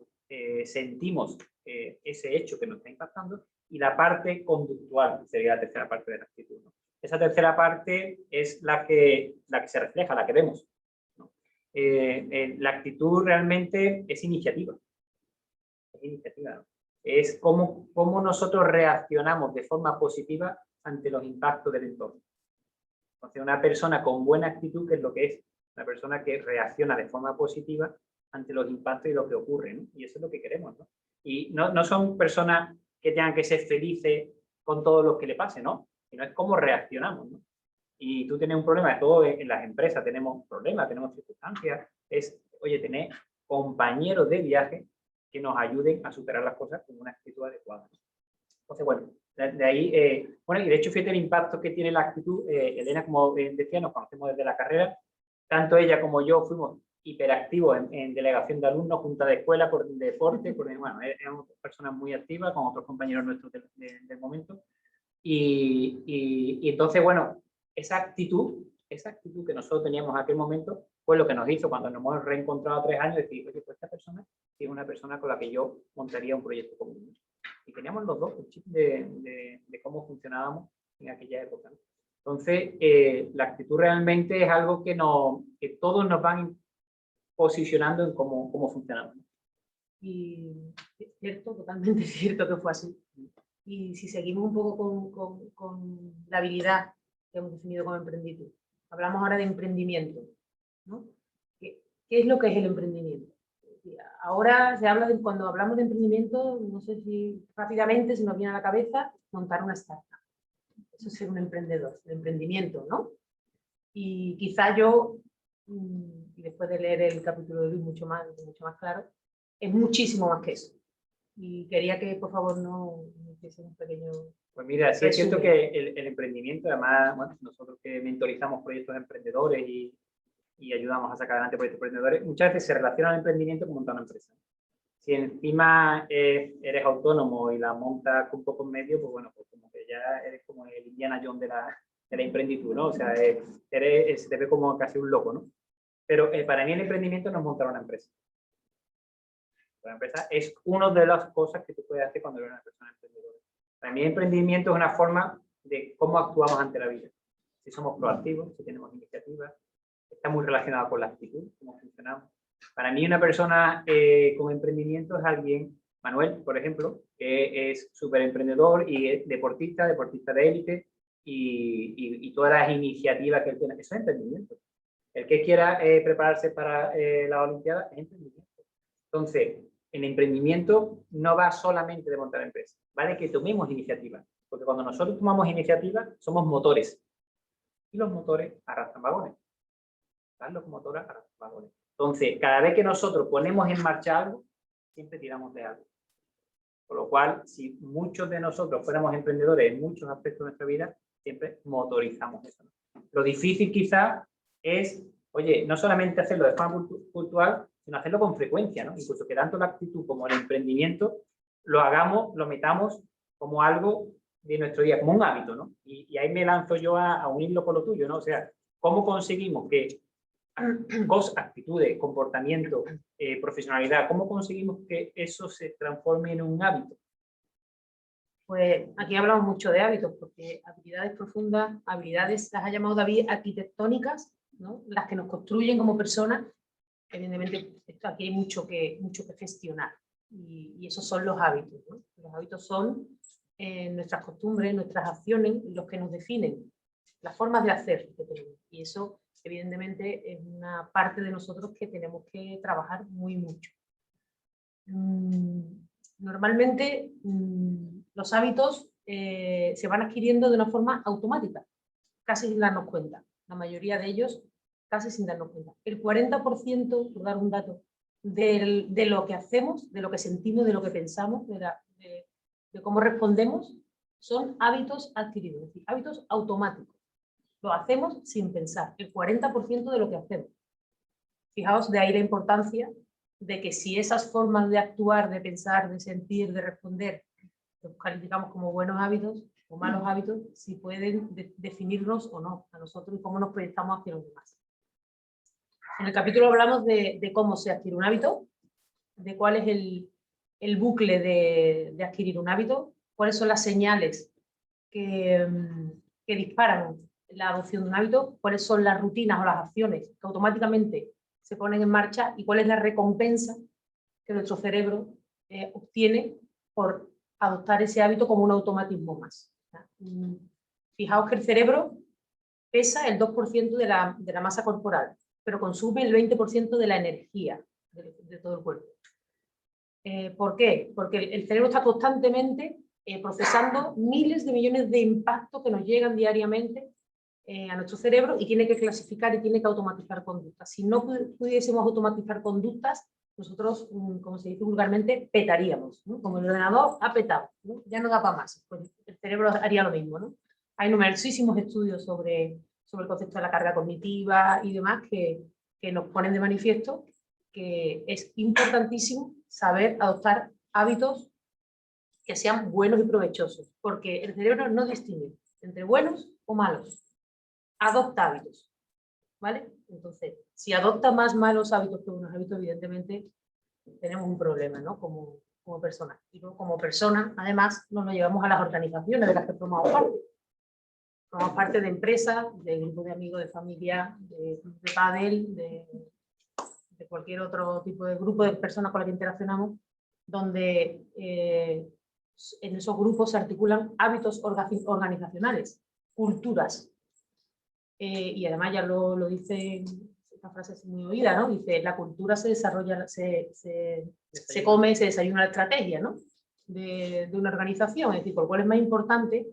sentimos ese hecho que nos está impactando, y la parte conductual sería la tercera parte de la actitud, ¿no? Esa tercera parte es la que se refleja, la que vemos, ¿no? La actitud realmente es iniciativa. Es iniciativa, ¿no? Es cómo nosotros reaccionamos de forma positiva ante los impactos del entorno. Entonces, una persona con buena actitud, ¿qué es lo que es? Una persona que reacciona de forma positiva ante los impactos y lo que ocurre, ¿no? Y eso es lo que queremos, ¿no? Y no son personas que tengan que ser felices con todo lo que le pase, ¿no? Sino es cómo reaccionamos, ¿no? Y tú tienes un problema, todo en las empresas tenemos problemas, tenemos circunstancias, es, oye, tener compañeros de viaje que nos ayuden a superar las cosas con una actitud adecuada. Entonces, bueno, de ahí, bueno, y de hecho, fíjate el impacto que tiene la actitud. Elena, como decía, nos conocemos desde la carrera, tanto ella como yo fuimos hiperactivos en delegación de alumnos, junta de escuela, por deporte, porque, bueno, éramos personas muy activas con otros compañeros nuestros del momento. Y entonces, bueno, esa actitud que nosotros teníamos en aquel momento fue lo que nos hizo, cuando nos hemos reencontrado 3 años, decir, oye, pues esta persona es una persona con la que yo montaría un proyecto común. Y teníamos los dos el chip de cómo funcionábamos en aquella época, ¿no? Entonces, la actitud realmente es algo que todos nos van posicionando en cómo funcionamos. Y es cierto, totalmente cierto que fue así. Y si seguimos un poco con la habilidad que hemos definido como emprenditud, hablamos ahora de emprendimiento, ¿no? ¿Qué es lo que es el emprendimiento? Ahora se habla de, cuando hablamos de emprendimiento, no sé si rápidamente se nos viene a la cabeza montar una startup. Eso es ser un emprendedor, el emprendimiento, ¿no? Y quizá yo y después de leer el capítulo de Luis mucho más claro, es muchísimo más que eso. Y quería que, por favor, no hiciesen un pequeño... Pues mira, sí es cierto resumen. que el emprendimiento, además, bueno, nosotros que mentorizamos proyectos de emprendedores y ayudamos a sacar adelante proyectos de emprendedores, muchas veces se relaciona el emprendimiento con montar una empresa. Si encima eres autónomo y la montas con poco en medio, pues bueno, pues como que ya eres como el Indiana Jones de la emprenditud, ¿no? O sea, se te ve como casi un loco, ¿no? Pero para mí el emprendimiento no es montar una empresa. La empresa es una de las cosas que tú puedes hacer cuando eres una persona emprendedora. Para mí el emprendimiento es una forma de cómo actuamos ante la vida. Si somos proactivos, si tenemos iniciativas, está muy relacionado con la actitud, cómo funcionamos. Para mí una persona con emprendimiento es alguien, Manuel, por ejemplo, que es súper emprendedor y es deportista de élite y todas las iniciativas que él tiene. Eso es emprendimiento. El que quiera prepararse para la Olimpiada es emprendimiento. Entonces, el emprendimiento no va solamente de montar empresas, vale que tomemos iniciativa, porque cuando nosotros tomamos iniciativa somos motores y los motores arrastran vagones. Las locomotoras arrastran vagones. Entonces, cada vez que nosotros ponemos en marcha algo, siempre tiramos de algo. Por lo cual, si muchos de nosotros fuéramos emprendedores en muchos aspectos de nuestra vida, siempre motorizamos eso. Lo difícil quizás es, oye, no solamente hacerlo de forma puntual, sino hacerlo con frecuencia, ¿no? Incluso que tanto la actitud como el emprendimiento lo hagamos, lo metamos como algo de nuestro día, como un hábito, ¿no? Y ahí me lanzo yo a unirlo con lo tuyo, ¿no? O sea, ¿cómo conseguimos que actitudes, comportamiento, profesionalidad, cómo conseguimos que eso se transforme en un hábito? Pues aquí hablamos mucho de hábitos, porque habilidades profundas, habilidades, las ha llamado David arquitectónicas, ¿no? Las que nos construyen como personas. Evidentemente, aquí hay mucho que gestionar y esos son los hábitos, ¿no? Los hábitos son nuestras costumbres, nuestras acciones, los que nos definen, las formas de hacer que tenemos. Y eso, evidentemente, es una parte de nosotros que tenemos que trabajar muy mucho. Normalmente, los hábitos se van adquiriendo de una forma automática, casi sin darnos cuenta. La mayoría de ellos casi sin darnos cuenta. El 40%, por dar un dato, de lo que hacemos, de lo que sentimos, de lo que pensamos, de cómo respondemos, son hábitos adquiridos, es decir, hábitos automáticos. Lo hacemos sin pensar, el 40% de lo que hacemos. Fijaos, de ahí la importancia de que si esas formas de actuar, de pensar, de sentir, de responder, los calificamos como buenos hábitos o malos hábitos, si pueden definirnos o no a nosotros y cómo nos proyectamos hacia los demás. En el capítulo hablamos de cómo se adquiere un hábito, de cuál es el bucle de adquirir un hábito, cuáles son las señales que disparan la adopción de un hábito, cuáles son las rutinas o las acciones que automáticamente se ponen en marcha y cuál es la recompensa que nuestro cerebro obtiene por adoptar ese hábito como un automatismo más. Fijaos que el cerebro pesa el 2% de la masa corporal, pero consume el 20% de la energía de todo el cuerpo. ¿Por qué? Porque el cerebro está constantemente procesando miles de millones de impactos que nos llegan diariamente a nuestro cerebro y tiene que clasificar y tiene que automatizar conductas. Si no pudiésemos automatizar conductas, nosotros, como se dice vulgarmente, petaríamos, ¿no? Como el ordenador ha petado, ¿no? Ya no da para más, pues el cerebro haría lo mismo, ¿no? Hay numerosísimos estudios sobre el concepto de la carga cognitiva y demás que nos ponen de manifiesto que es importantísimo saber adoptar hábitos que sean buenos y provechosos, porque el cerebro no distingue entre buenos o malos, adopta hábitos, ¿vale? Entonces, si adopta más malos hábitos que buenos hábitos, evidentemente tenemos un problema, ¿no? Como personas. Y luego, como personas, además, nos lo llevamos a las organizaciones de las que formamos parte. Formamos parte de empresas, de grupos de amigos, de familia, de pádel, de cualquier otro tipo de grupo de personas con las que interaccionamos, donde en esos grupos se articulan hábitos organizacionales, culturas. Y además ya lo dice, esta frase es muy oída, ¿no? Dice, la cultura se desarrolla, se come, se desayuna la estrategia, ¿no? de una organización. Es decir, por lo cual es más importante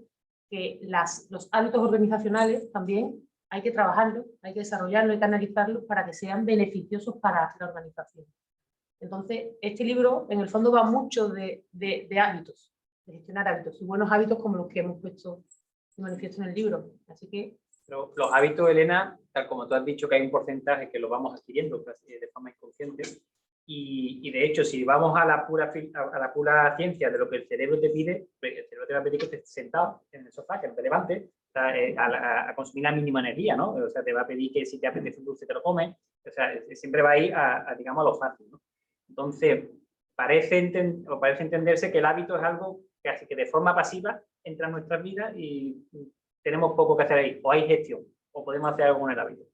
que los hábitos organizacionales también hay que trabajarlos, hay que desarrollarlos, hay que analizarlos para que sean beneficiosos para la organización. Entonces, este libro en el fondo va mucho de hábitos, de gestionar hábitos, y buenos hábitos como los que hemos puesto de manifiesto en el libro. Así que... Pero los hábitos, Elena, tal como tú has dicho que hay un porcentaje que lo vamos adquiriendo de forma inconsciente, y de hecho, si vamos a la pura ciencia de lo que el cerebro te pide, el cerebro te va a pedir que estés sentado en el sofá, que no te levantes, a consumir la mínima energía, ¿no? O sea, te va a pedir que si te apetece un dulce te lo comes, o sea, siempre va a ir digamos, a lo fácil, ¿no? Entonces, parece entenderse que el hábito es algo que hace que de forma pasiva entra en nuestras vidas y tenemos poco que hacer ahí, o hay gestión, o podemos hacer algo con el hábito.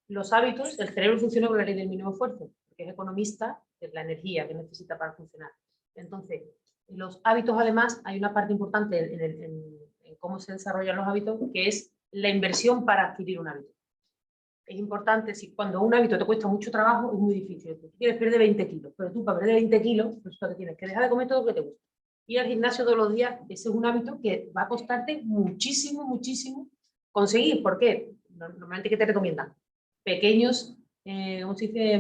Los hábitos, el cerebro funciona con la ley del mínimo esfuerzo, porque es economista de la energía que necesita para funcionar. Entonces, los hábitos, además, hay una parte importante en cómo se desarrollan los hábitos, que es la inversión para adquirir un hábito. Es importante, si cuando un hábito te cuesta mucho trabajo, es muy difícil. Tú quieres perder 20 kilos, pero tú para perder 20 kilos, resulta que tienes que dejar de comer todo lo que te gusta. Ir al gimnasio todos los días, ese es un hábito que va a costarte muchísimo, muchísimo conseguir. ¿Por qué? Normalmente, ¿qué te recomiendan? Pequeños, ¿cómo se dice?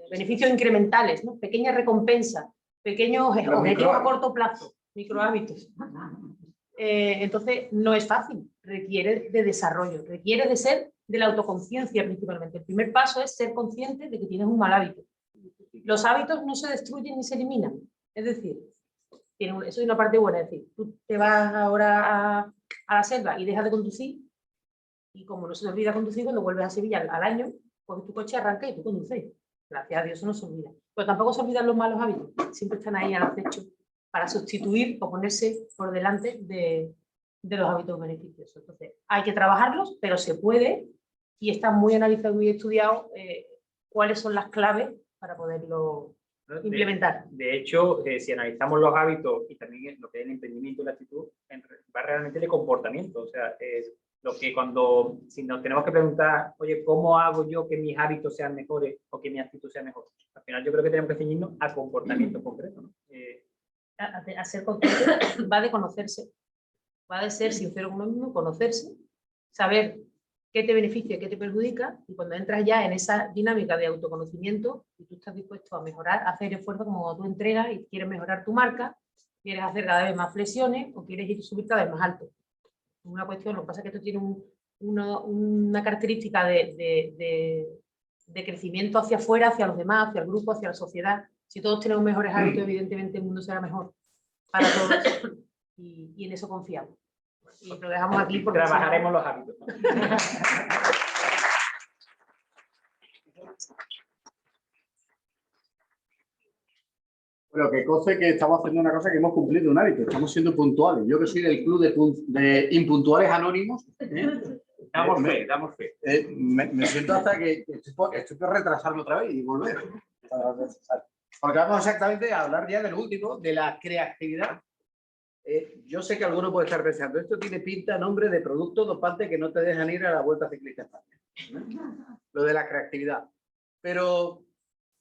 Beneficios incrementales, ¿no? Pequeñas recompensas, pequeños objetivos a corto plazo, microhábitos. Entonces, no es fácil, requiere de desarrollo, requiere de ser de la autoconciencia principalmente. El primer paso es ser consciente de que tienes un mal hábito. Los hábitos no se destruyen ni se eliminan. Es decir, eso es una parte buena. Es decir, tú te vas ahora a la selva y dejas de conducir, y como no se te olvida conducir, cuando vuelves a Sevilla al año, pues tu coche arranca y tú conduces. Gracias a Dios eso no se olvida. Pero tampoco se olvidan los malos hábitos. Siempre están ahí al acecho para sustituir o ponerse por delante de los hábitos beneficiosos. Entonces, hay que trabajarlos, pero se puede, y está muy analizado y muy estudiado cuáles son las claves para poderlo implementar. De hecho, si analizamos los hábitos y también lo que es el emprendimiento y la actitud, va realmente de comportamiento. O sea, es lo que si nos tenemos que preguntar, oye, ¿cómo hago yo que mis hábitos sean mejores o que mi actitud sea mejor? Al final yo creo que tenemos que ceñirnos a comportamientos concretos, ¿no? A ser consciente va de conocerse, va de ser sincero con uno mismo, conocerse, saber qué te beneficia, qué te perjudica, y cuando entras ya en esa dinámica de autoconocimiento y tú estás dispuesto a mejorar, a hacer esfuerzo como tú entregas y quieres mejorar tu marca, quieres hacer cada vez más flexiones o quieres subir cada vez más alto. Una cuestión, lo que pasa es que esto tiene una característica de crecimiento hacia afuera, hacia los demás, hacia el grupo, hacia la sociedad. Si todos tenemos mejores hábitos, evidentemente el mundo será mejor para todos, y en eso confiamos. Y lo dejamos aquí porque trabajaremos los hábitos, ¿no? Pero que conste que estamos haciendo una cosa que hemos cumplido un hábito, estamos siendo puntuales. Yo que soy del club de impuntuales anónimos, Damos fe. me siento hasta que estoy por retrasarme otra vez y volver. Porque vamos exactamente a hablar ya del último, de la creatividad. Yo sé que alguno puede estar pensando, esto tiene pinta, nombre de producto dopante que no te dejan ir a la Vuelta Ciclista España. Lo de la creatividad. Pero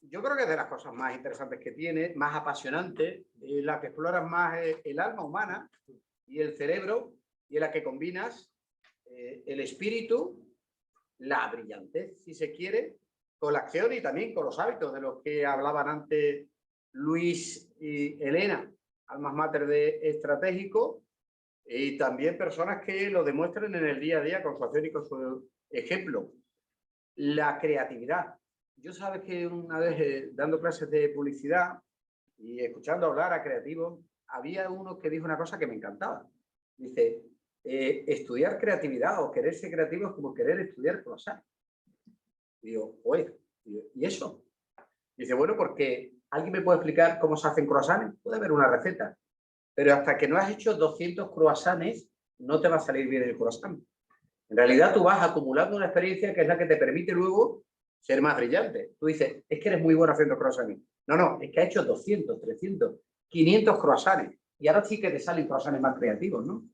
yo creo que es de las cosas más interesantes que tiene, más apasionantes, la que exploras más el alma humana y el cerebro, y en la que combinas el espíritu, la brillantez, si se quiere, con la acción y también con los hábitos de los que hablaban antes Luis y Elena, almas mater de estratégico, y también personas que lo demuestran en el día a día con su acción y con su ejemplo. La creatividad. Yo sabes que una vez dando clases de publicidad y escuchando hablar a creativos, había uno que dijo una cosa que me encantaba. Dice, estudiar creatividad o querer ser creativo es como querer estudiar croissant. Y digo, oye, ¿y eso? Dice, bueno, porque ¿alguien me puede explicar cómo se hacen croissants? Puede haber una receta, pero hasta que no has hecho 200 croissants, no te va a salir bien el croissant. En realidad tú vas acumulando una experiencia que es la que te permite luego ser más brillante. Tú dices, es que eres muy bueno haciendo croissants. No, es que has hecho 200, 300, 500 croissants. Y ahora sí que te salen croissants más creativos, ¿no?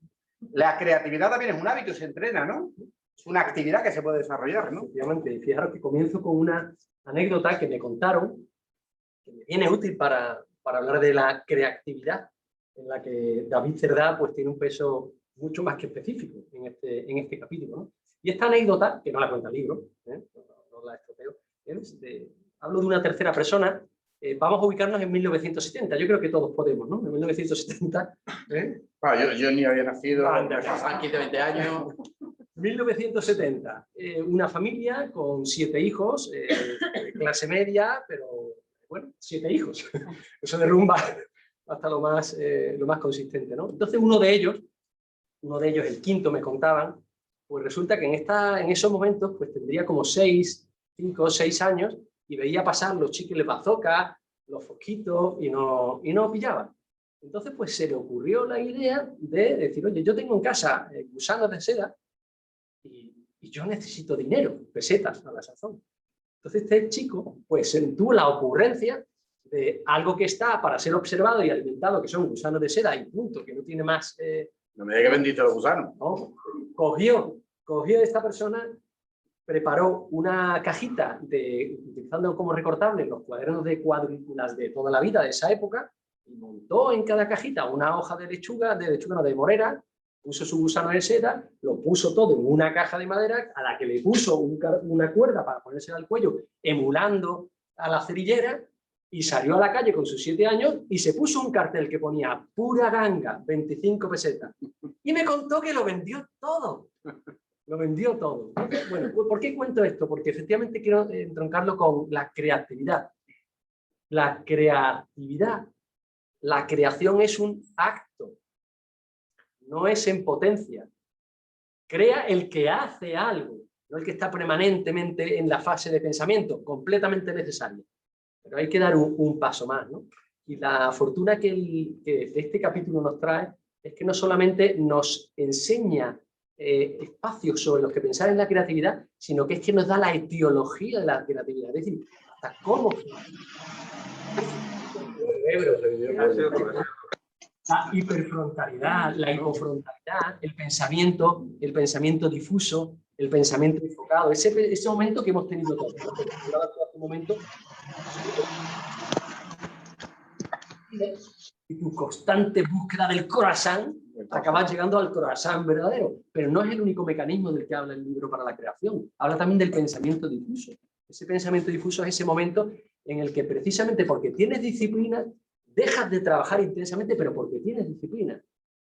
La creatividad también es un hábito y se entrena, ¿no? Es una actividad que se puede desarrollar, ¿no? Efectivamente. Y fijaros que comienzo con una anécdota que me contaron, que me viene útil para hablar de la creatividad, en la que David Cerdá pues, tiene un peso mucho más que específico en este capítulo, ¿no? Y esta anécdota, que no la cuenta el libro, no la estropeo, hablo de una tercera persona. Vamos a ubicarnos en 1970. Yo creo que todos podemos, ¿no? En 1970. Yo ni había nacido, Anda. pasan 15, 20 años. 1970. Una familia con 7 hijos, clase media, pero bueno, 7 hijos. Eso derrumba hasta lo más consistente, ¿no? Entonces uno de ellos, el quinto, me contaban, pues resulta que en esos momentos pues tendría como 5 o 6 años y veía pasar los chicles bazooka, los fosquitos y no pillaba. Entonces pues se le ocurrió la idea de decir, oye, yo tengo en casa gusanos de seda y yo necesito dinero, pesetas a la sazón. Entonces este chico pues tuvo la ocurrencia de algo que está para ser observado y alimentado, que son gusanos de seda y punto, que no tiene más... No me diga que bendito los gusanos. No, cogió esta persona, preparó una cajita utilizando como recortable los cuadernos de cuadrículas de toda la vida de esa época, y montó en cada cajita una hoja de morera, puso su gusano de seda, lo puso todo en una caja de madera a la que le puso una cuerda para ponérsela al cuello, emulando a la cerillera, y salió a la calle con sus 7 años y se puso un cartel que ponía pura ganga, 25 pesetas. Y me contó que lo vendió todo. Lo vendió todo. Bueno, ¿por qué cuento esto? Porque efectivamente quiero entroncarlo con la creatividad. La creatividad. La creación es un acto. No es en potencia. Crea el que hace algo, no el que está permanentemente en la fase de pensamiento, completamente necesario. Pero hay que dar un paso más, ¿no? Y la fortuna que este capítulo nos trae es que no solamente nos enseña espacios sobre los que pensar en la creatividad, sino que es que nos da la etiología de la creatividad. Es decir, hasta cómo... La hiperfrontalidad, la hipofrontalidad, el pensamiento difuso, el pensamiento enfocado, ese momento que hemos tenido todos. Un momento y tu constante búsqueda del croissant, acabas llegando al croissant verdadero, pero no es el único mecanismo del que habla el libro para la creación, habla también del pensamiento difuso. Ese pensamiento difuso es ese momento en el que precisamente porque tienes disciplina, dejas de trabajar intensamente, pero porque tienes disciplina.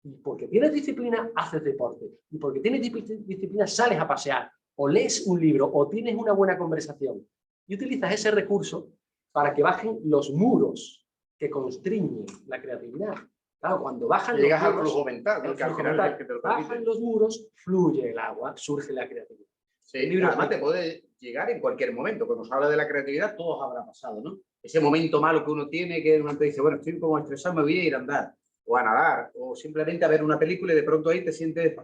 Y porque tienes disciplina, haces deporte. Y porque tienes disciplina, sales a pasear, o lees un libro, o tienes una buena conversación. Y utilizas ese recurso para que bajen los muros que constriñen la creatividad. Claro, cuando bajan los llegas muros, al flujo mental, ¿no? Que al final es el que te lo permite. bajan los muros, fluye el agua, surge la creatividad. Sí, además te puede llegar en cualquier momento. Cuando se habla de la creatividad, todos habrá pasado, ¿no? Ese momento malo que uno tiene, que de momento dice, bueno, estoy como estresado, me voy a ir a andar, o a nadar, o simplemente a ver una película y de pronto ahí te sientes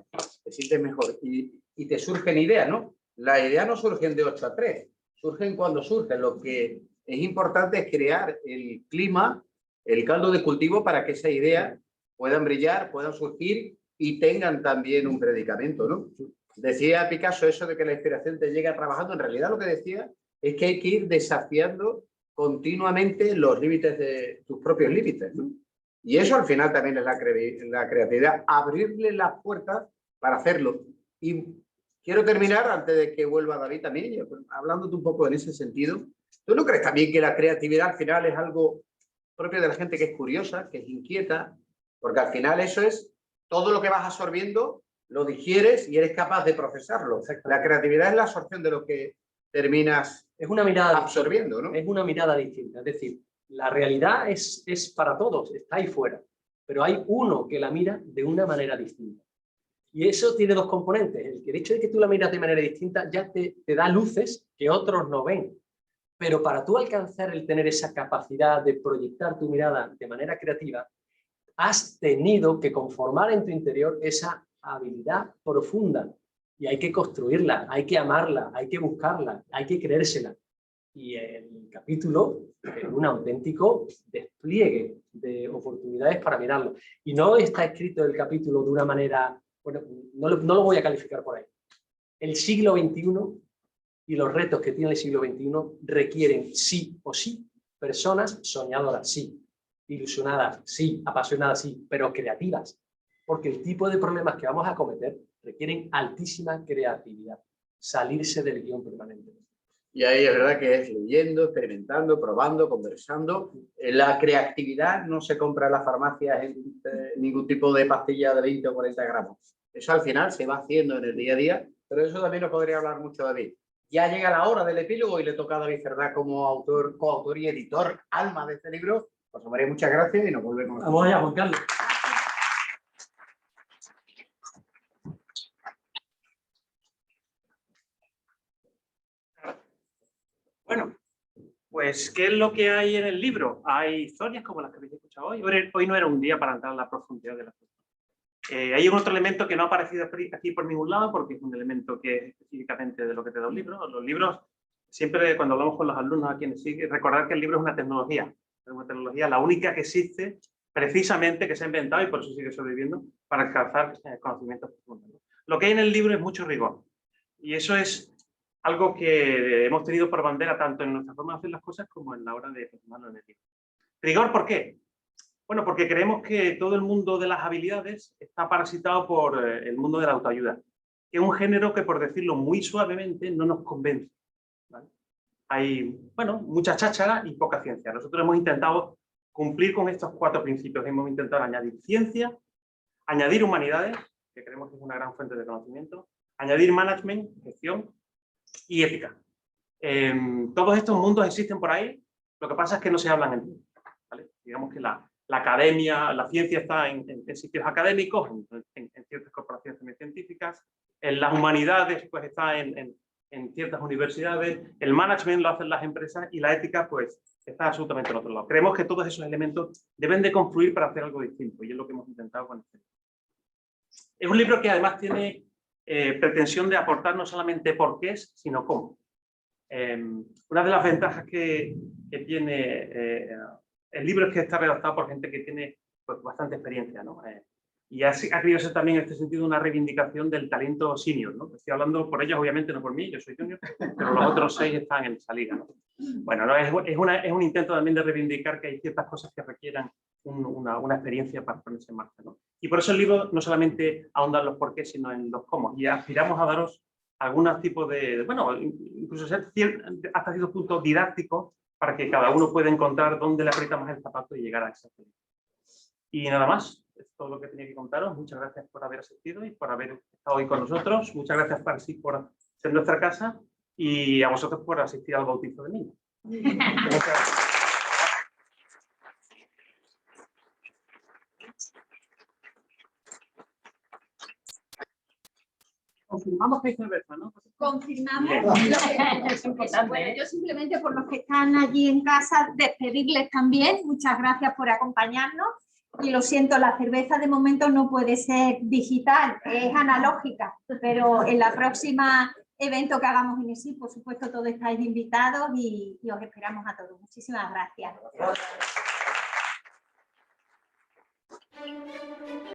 mejor. Y te surgen ideas, ¿no? Las ideas no surgen de 8 a 3, surgen cuando surgen. Lo que es importante es crear el clima, el caldo de cultivo para que esas ideas puedan brillar, puedan surgir y tengan también un predicamento, ¿no? Decía Picasso eso de que la inspiración te llega trabajando. En realidad lo que decía es que hay que ir desafiando continuamente los límites de tus propios límites, ¿no? Y eso al final también es la creatividad, abrirle las puertas para hacerlo. Y quiero terminar, antes de que vuelva David también, hablándote un poco en ese sentido. ¿Tú no crees también que la creatividad al final es algo propio de la gente que es curiosa, que es inquieta? Porque al final eso es todo lo que vas absorbiendo, lo digieres y eres capaz de procesarlo. La creatividad es la absorción de lo que terminas absorbiendo, ¿no? Es una mirada distinta. Es decir, la realidad es para todos, está ahí fuera. Pero hay uno que la mira de una manera distinta. Y eso tiene dos componentes. El hecho de que tú la miras de manera distinta ya te da luces que otros no ven. Pero para tú alcanzar el tener esa capacidad de proyectar tu mirada de manera creativa, has tenido que conformar en tu interior esa habilidad profunda. Y hay que construirla, hay que amarla, hay que buscarla, hay que creérsela. Y el capítulo es un auténtico despliegue de oportunidades para mirarlo. Y no está escrito el capítulo de una manera... Bueno, no lo voy a calificar por ahí. El siglo XXI y los retos que tiene el siglo XXI requieren sí o sí personas soñadoras, sí, ilusionadas, sí, apasionadas, sí, pero creativas. Porque el tipo de problemas que vamos a cometer requieren altísima creatividad, salirse del guión permanentemente. Y ahí es verdad que es leyendo, experimentando, probando, conversando. La creatividad no se compra en las farmacias en ningún tipo de pastilla de 20 o 40 gramos. Eso al final se va haciendo en el día a día, pero eso también nos podría hablar mucho David. Ya llega la hora del epílogo y le toca a David Cerdá como autor, coautor y editor alma de este libro. José María, muchas gracias y nos volvemos. Vamos allá, Juan Carlos. Bueno, pues, ¿qué es lo que hay en el libro? Hay historias como las que habéis escuchado hoy. Hoy no era un día para entrar en la profundidad de las cosas. Hay un otro elemento que no ha aparecido aquí por ningún lado, porque es un elemento que es específicamente de lo que te da un libro. Los libros, siempre cuando hablamos con los alumnos a quienes siguen, recordar que el libro es una tecnología. Es una tecnología la única que existe, precisamente, que se ha inventado y por eso sigue sobreviviendo, para alcanzar conocimientos profundos. Lo que hay en el libro es mucho rigor. Y eso es algo que hemos tenido por bandera tanto en nuestra forma de hacer las cosas como en la hora de plasmarlo en el libro. ¿Rigor por qué? Bueno, porque creemos que todo el mundo de las habilidades está parasitado por el mundo de la autoayuda, que es un género que, por decirlo muy suavemente, no nos convence, ¿vale? Hay, bueno, mucha cháchara y poca ciencia. Nosotros hemos intentado cumplir con estos 4 principios. Hemos intentado añadir ciencia, añadir humanidades, que creemos que es una gran fuente de conocimiento, añadir management, gestión y ética. Todos estos mundos existen por ahí, lo que pasa es que no se hablan entre ellos, ¿vale? Digamos que la academia, la ciencia está en sitios académicos, en ciertas corporaciones también científicas, en las humanidades pues está en ciertas universidades, el management lo hacen las empresas y la ética pues está absolutamente al otro lado. Creemos que todos esos elementos deben de confluir para hacer algo distinto y es lo que hemos intentado con este libro. Es un libro que además tiene pretensión de aportar no solamente por qué es, sino cómo. Una de las ventajas que tiene el libro es que está redactado por gente que tiene pues, bastante experiencia, ¿no? Y ha querido ser también en este sentido una reivindicación del talento senior, ¿no? Estoy hablando por ellos, obviamente no por mí, yo soy junior, pero los otros 6 están en esa liga, ¿no? Bueno, ¿no? Es un intento también de reivindicar que hay ciertas cosas que requieran una experiencia para ponerse en marcha, ¿no? Y por eso el libro no solamente ahonda en los porqués, sino en los cómo. Y aspiramos a daros algunos tipos de, bueno, incluso ser hasta cierto punto didácticos para que cada uno pueda encontrar dónde le aprieta más el zapato y llegar a esa felicidad. Y nada más, es todo lo que tenía que contaros. Muchas gracias por haber asistido y por haber estado hoy con nosotros. Muchas gracias por ser nuestra casa y a vosotros por asistir al bautizo de niños. Muchas gracias. Confirmamos que hay cerveza, ¿no? Confirmamos. Es importante, Bueno, ¿eh? yo simplemente por los que están allí en casa, despedirles también. Muchas gracias por acompañarnos. Y lo siento, la cerveza de momento no puede ser digital, es analógica, pero en la próxima evento que hagamos en ESIC, por supuesto, todos estáis invitados y os esperamos a todos. Muchísimas gracias.